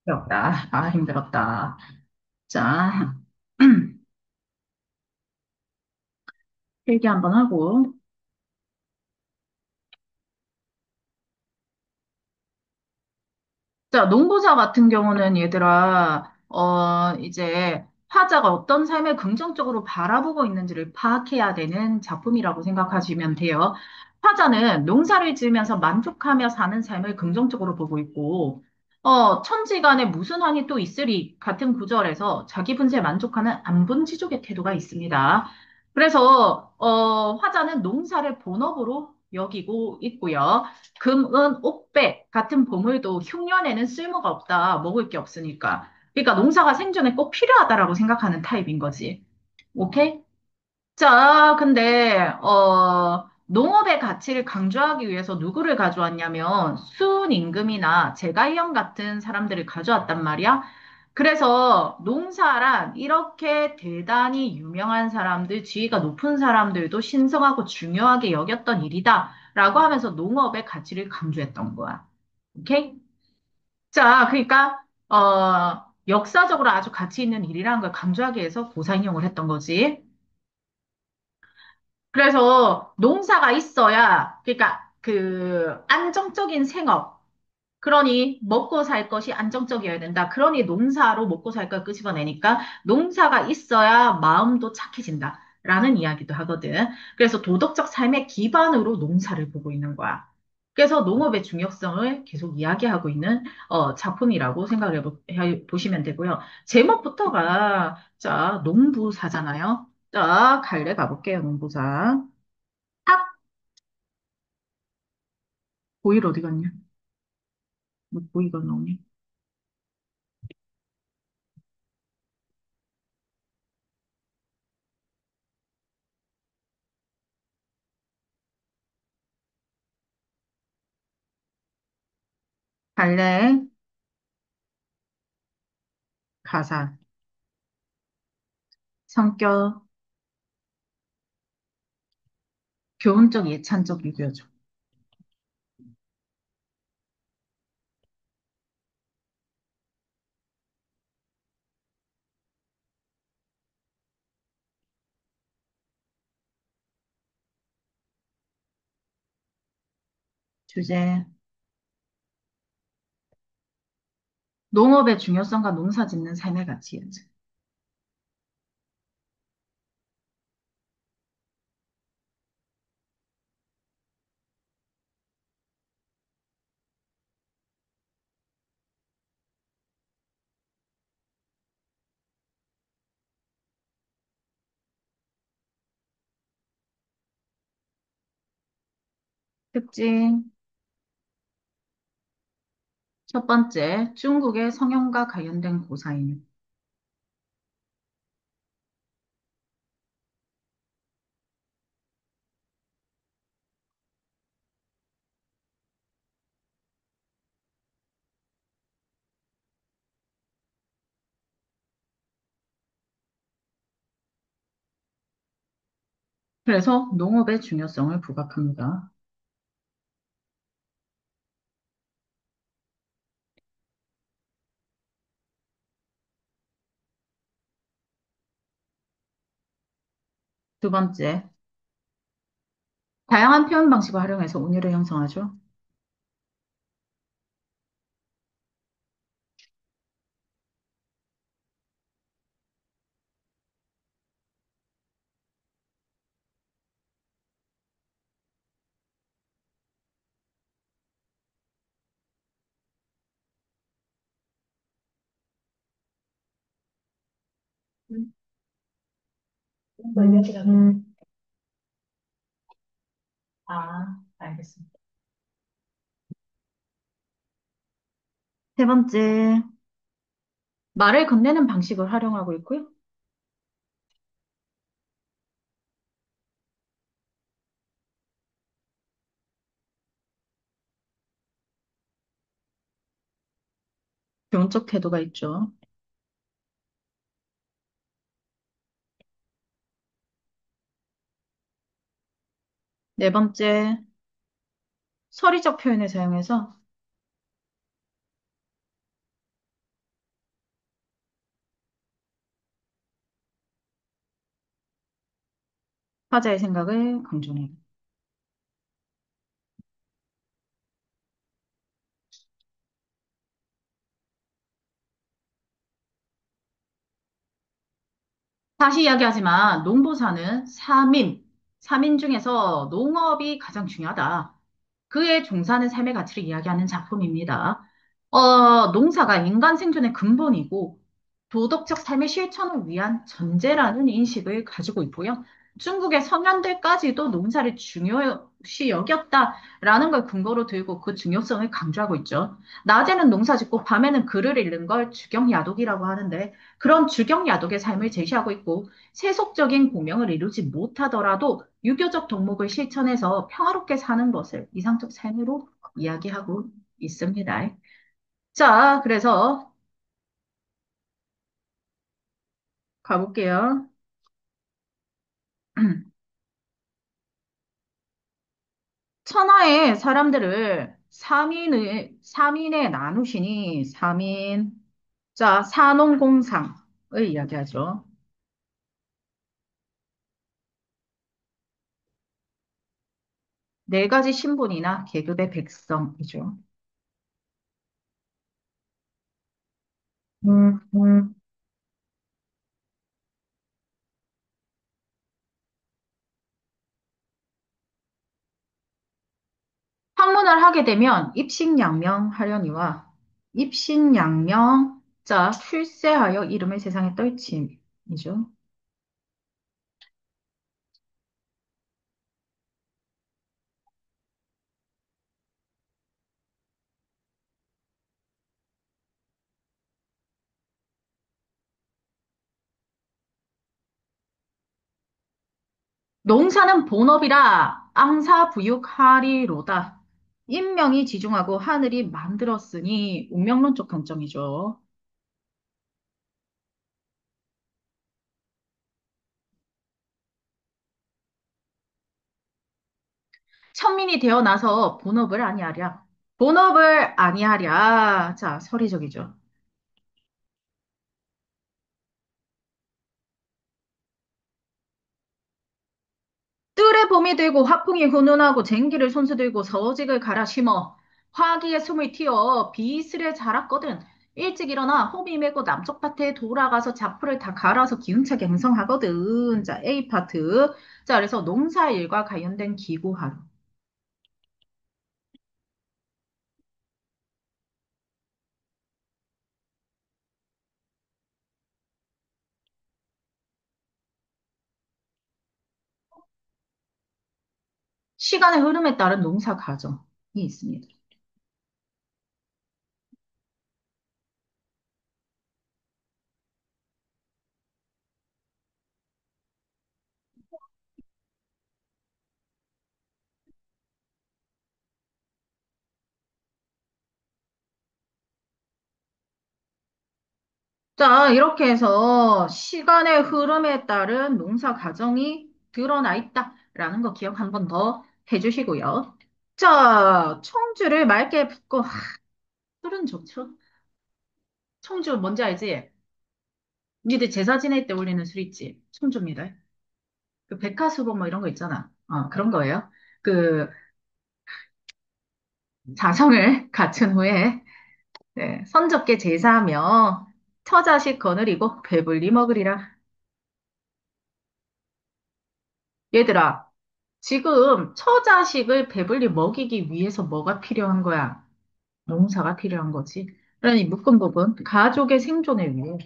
힘들었다. 아, 힘들었다. 자, 필기 한번 하고. 자, 농부자 같은 경우는 얘들아, 이제 화자가 어떤 삶을 긍정적으로 바라보고 있는지를 파악해야 되는 작품이라고 생각하시면 돼요. 화자는 농사를 지으면서 만족하며 사는 삶을 긍정적으로 보고 있고, 천지간에 무슨 한이 또 있으리 같은 구절에서 자기 분수에 만족하는 안분지족의 태도가 있습니다. 그래서, 화자는 농사를 본업으로 여기고 있고요. 금, 은, 옥배 같은 보물도 흉년에는 쓸모가 없다. 먹을 게 없으니까. 그러니까 농사가 생존에 꼭 필요하다라고 생각하는 타입인 거지. 오케이? 자, 근데, 농업의 가치를 강조하기 위해서 누구를 가져왔냐면, 순임금이나 제갈령 같은 사람들을 가져왔단 말이야. 그래서 농사란 이렇게 대단히 유명한 사람들, 지위가 높은 사람들도 신성하고 중요하게 여겼던 일이다. 라고 하면서 농업의 가치를 강조했던 거야. 오케이? 자, 그러니까, 역사적으로 아주 가치 있는 일이라는 걸 강조하기 위해서 고사인용을 했던 거지. 그래서 농사가 있어야, 그러니까 그 안정적인 생업, 그러니 먹고 살 것이 안정적이어야 된다. 그러니 농사로 먹고 살 걸 끄집어내니까 농사가 있어야 마음도 착해진다. 라는 이야기도 하거든. 그래서 도덕적 삶의 기반으로 농사를 보고 있는 거야. 그래서 농업의 중요성을 계속 이야기하고 있는 작품이라고 생각해 보시면 되고요. 제목부터가 자 농부사잖아요. 자 갈래 가볼게요. 농부사. 학 보일 어디 갔냐? 뭐 보이가 나오니? 갈래 가사. 성격, 교훈적, 예찬적, 유교적. 주제, 농업의 중요성과 농사 짓는 삶의 가치. 연재. 특징, 첫 번째, 중국의 성형과 관련된 고사인. 그래서 농업의 중요성을 부각합니다. 두 번째, 다양한 표현 방식을 활용해서 운율을 형성하죠. 음, 알겠습니다. 세 번째, 말을 건네는 방식을 활용하고 있고요. 교훈적 태도가 있죠. 네 번째, 서리적 표현을 사용해서 화자의 생각을 강조해. 다시 이야기하지만 농부사는 3인 중에서 농업이 가장 중요하다. 그의 종사하는 삶의 가치를 이야기하는 작품입니다. 농사가 인간 생존의 근본이고 도덕적 삶의 실천을 위한 전제라는 인식을 가지고 있고요. 중국의 선현들까지도 농사를 중요시 여겼다라는 걸 근거로 들고 그 중요성을 강조하고 있죠. 낮에는 농사 짓고 밤에는 글을 읽는 걸 주경야독이라고 하는데 그런 주경야독의 삶을 제시하고 있고 세속적인 공명을 이루지 못하더라도 유교적 덕목을 실천해서 평화롭게 사는 것을 이상적 삶으로 이야기하고 있습니다. 자, 그래서 가볼게요. 천하의 사람들을 3인에 나누시니 3인. 자, 산농공상을 이야기하죠. 네 가지 신분이나 계급의 백성이죠. 음, 음. 학문을 하게 되면 입신양명하려니와 입신양명, 자, 출세하여 이름을 세상에 떨침이죠. 농사는 본업이라 앙사부육하리로다. 인명이 지중하고 하늘이 만들었으니 운명론적 관점이죠. 천민이 되어나서 본업을 아니하랴. 본업을 아니하랴. 자, 서리적이죠. 뜰에 봄이 들고 화풍이 훈훈하고 쟁기를 손수 들고 서직을 갈아 심어 화기에 숨을 튀어 비스를 자랐거든. 일찍 일어나 호미 메고 남쪽 밭에 돌아가서 잡초를 다 갈아서 기운차게 행성하거든. 자, A 파트. 자, 그래서 농사일과 관련된 기구하루. 시간의 흐름에 따른 농사 과정이 있습니다. 자, 이렇게 해서 시간의 흐름에 따른 농사 과정이 드러나 있다라는 거 기억 한 번 더 해주시고요. 자, 청주를 맑게 붓고, 술은 좋죠. 청주 뭔지 알지? 니들 제사 지낼 때 올리는 술 있지? 청주입니다. 그 백화수복 뭐 이런 거 있잖아. 그런 거예요. 그 자성을 갖춘 후에 네, 선접게 제사하며 처자식 거느리고 배불리 먹으리라. 얘들아, 지금 처자식을 배불리 먹이기 위해서 뭐가 필요한 거야? 농사가 필요한 거지. 그러니 묶은 부분, 가족의 생존을 위해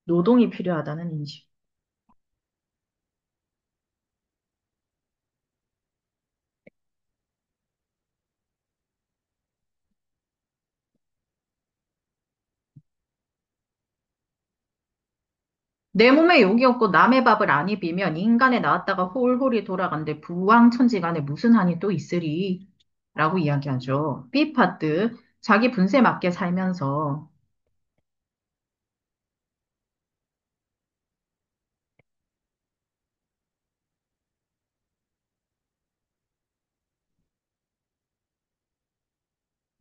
노동이 필요하다는 인식. 내 몸에 욕이 없고 남의 밥을 안 입이면 인간에 나왔다가 홀홀이 돌아간데 부왕천지간에 무슨 한이 또 있으리? 라고 이야기하죠. B파트, 자기 분수에 맞게 살면서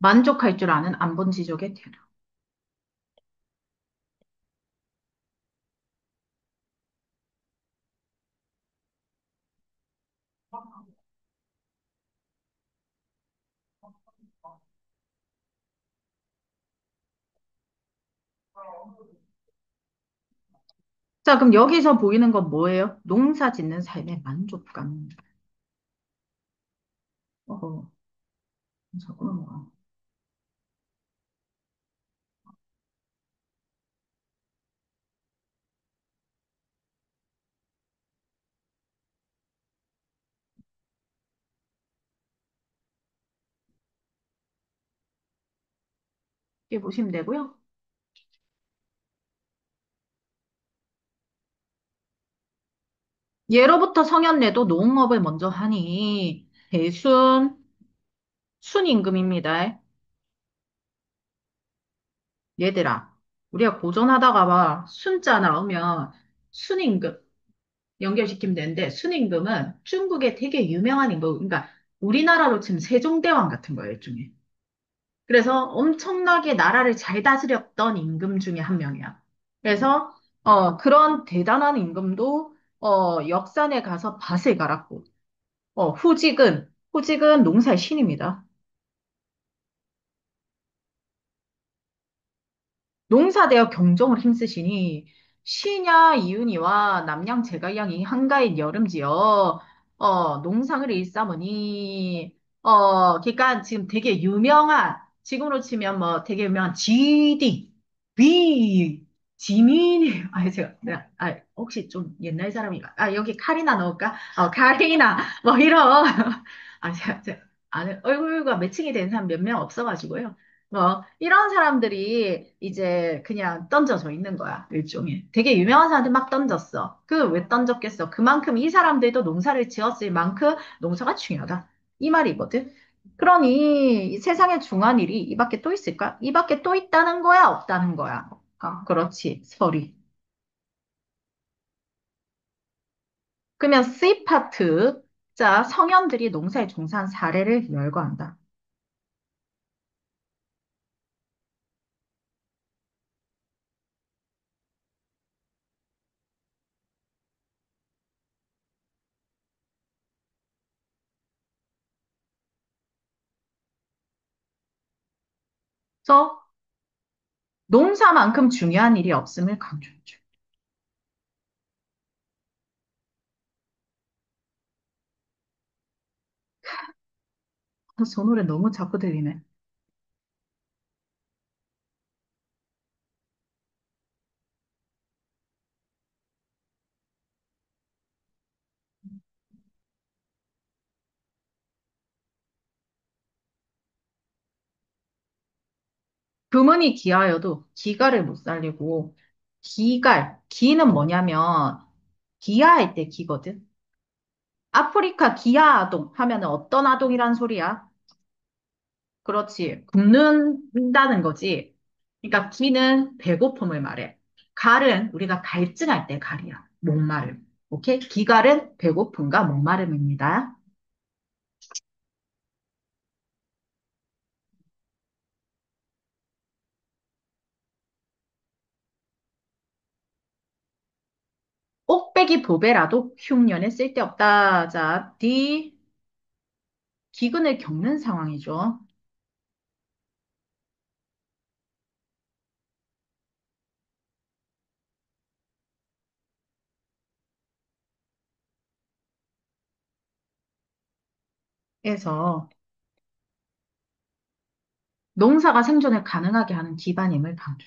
만족할 줄 아는 안본지족의 태도. 자, 그럼 여기서 보이는 건 뭐예요? 농사 짓는 삶의 만족감. 어, 잠깐만. 이렇게 보시면 되고요. 예로부터 성현례도 농업을 먼저 하니 대순 순임금입니다. 얘들아, 우리가 고전하다가 봐 순자 나오면 순임금 연결시키면 되는데 순임금은 중국의 되게 유명한 임금, 그러니까 우리나라로 치면 세종대왕 같은 거예요, 일종의. 그래서 엄청나게 나라를 잘 다스렸던 임금 중에 한 명이야. 그래서 그런 대단한 임금도 역산에 가서 밭을 갈았고 후직은 농사의 신입니다. 농사되어 경종을 힘쓰시니 시냐 이윤이와 남양 제갈량이 한가인 여름지어 농상을 일삼으니 그러니까 지금 되게 유명한 지금으로 치면 뭐 되게 유명한 GD 비 지민이 제가 혹시 좀 옛날 사람인가 여기 카리나 넣을까 카리나 뭐 이런 제가 아는 얼굴과 매칭이 되는 사람 몇 명 없어가지고요. 이런 사람들이 이제 그냥 던져져 있는 거야, 일종의. 되게 유명한 사람들 막 던졌어. 그 왜 던졌겠어? 그만큼 이 사람들도 농사를 지었을 만큼 농사가 중요하다. 이 말이거든. 그러니 이 세상에 중요한 일이 이 밖에 또 있을까? 이 밖에 또 있다는 거야, 없다는 거야? 그렇지. 설이. 그러면 C 파트. 자, 성현들이 농사에 종사한 사례를 열거한다. 그래서 농사만큼 중요한 일이 없음을 강조해줘. 저 노래 너무 자꾸 들리네. 금은이 기하여도 기가를 못 살리고 기는 뭐냐면 기하할 때 기거든. 아프리카 기하 아동 하면은 어떤 아동이란 소리야? 그렇지. 굶는다는 거지. 그러니까 기는 배고픔을 말해. 갈은 우리가 갈증할 때 갈이야. 목마름. 오케이? 기갈은 배고픔과 목마름입니다. 옥배기 보배라도 흉년에 쓸데없다. 자, 기근을 겪는 상황이죠. 그래서 농사가 생존을 가능하게 하는 기반임을 강조.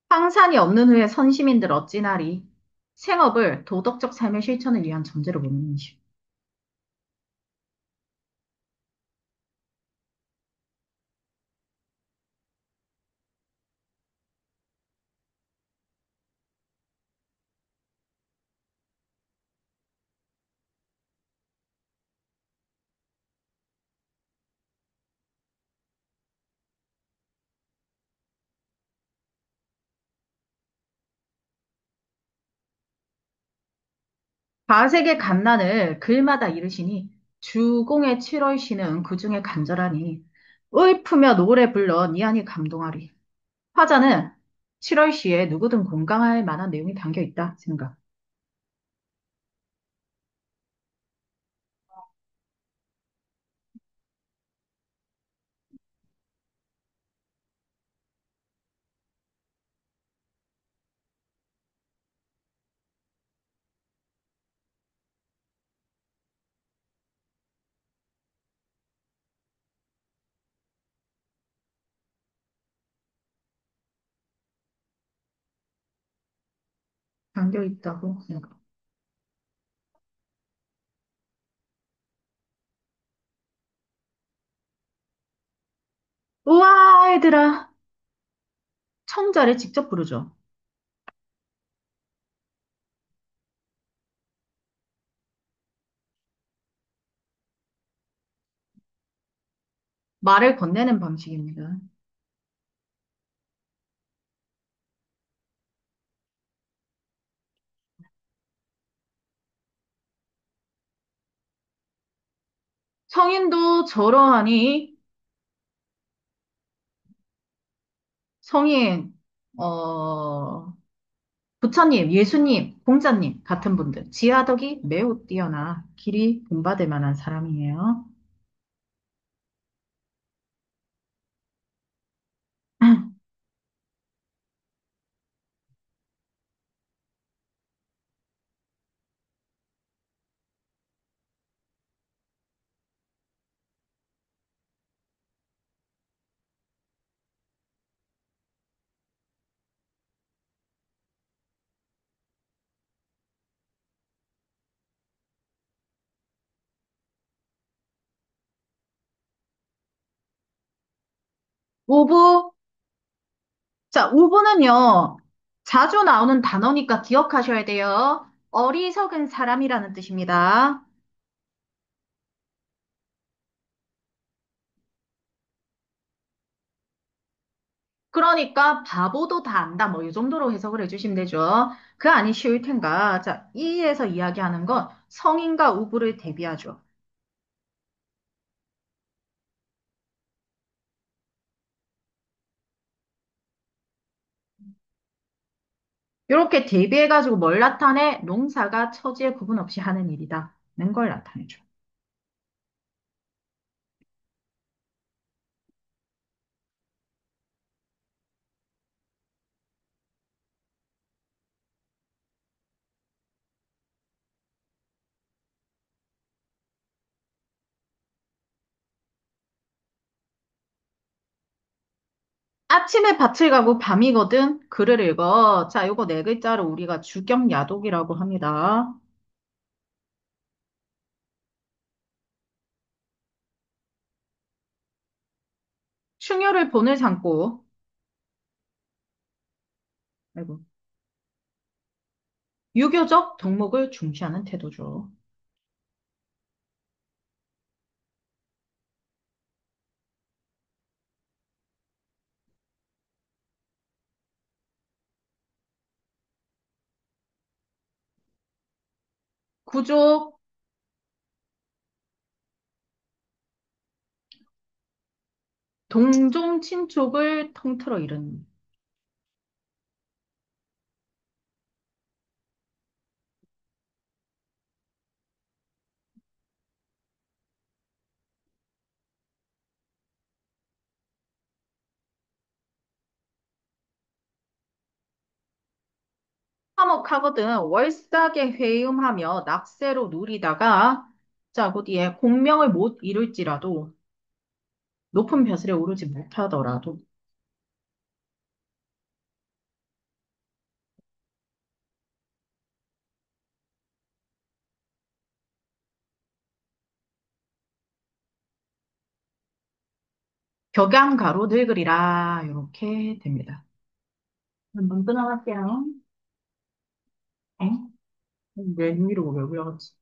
황산이 없는 후에 선시민들 어찌나리 생업을 도덕적 삶의 실천을 위한 전제로 보는 식. 가색의 갓난을 글마다 이르시니 주공의 7월 시는 그중에 간절하니 읊으며 노래 불러 니안이 감동하리. 화자는 7월 시에 누구든 공감할 만한 내용이 담겨 있다 생각. 담겨 있다고 생각. 우와, 얘들아. 청자를 직접 부르죠. 말을 건네는 방식입니다. 성인도 저러하니 성인, 어, 부처님, 예수님, 공자님 같은 분들 지하덕이 매우 뛰어나 길이 본받을 만한 사람이에요. 우부, 자, 우부는요, 자주 나오는 단어니까 기억하셔야 돼요. 어리석은 사람이라는 뜻입니다. 그러니까 바보도 다 안다, 뭐, 이 정도로 해석을 해주시면 되죠. 그 안이 쉬울 텐가. 자, 이에서 이야기하는 건 성인과 우부를 대비하죠. 이렇게 대비해가지고 뭘 나타내? 농사가 처지에 구분 없이 하는 일이다. 는 걸 나타내죠. 아침에 밭을 가고 밤이거든. 글을 읽어. 자, 요거 네 글자로 우리가 주경야독이라고 합니다. 충효를 본을 삼고, 아이고, 유교적 덕목을 중시하는 태도죠. 구족, 동종 친족을 통틀어 이룬. 화목하거든. 월삭에 회음하며 낙세로 누리다가, 자, 그 뒤에 공명을 못 이룰지라도, 높은 벼슬에 오르지 못하더라도, 격양가로 늙으리라. 이렇게 됩니다. 한번 끊어갈게요. 엥? 내 위로 왜 올라갔지?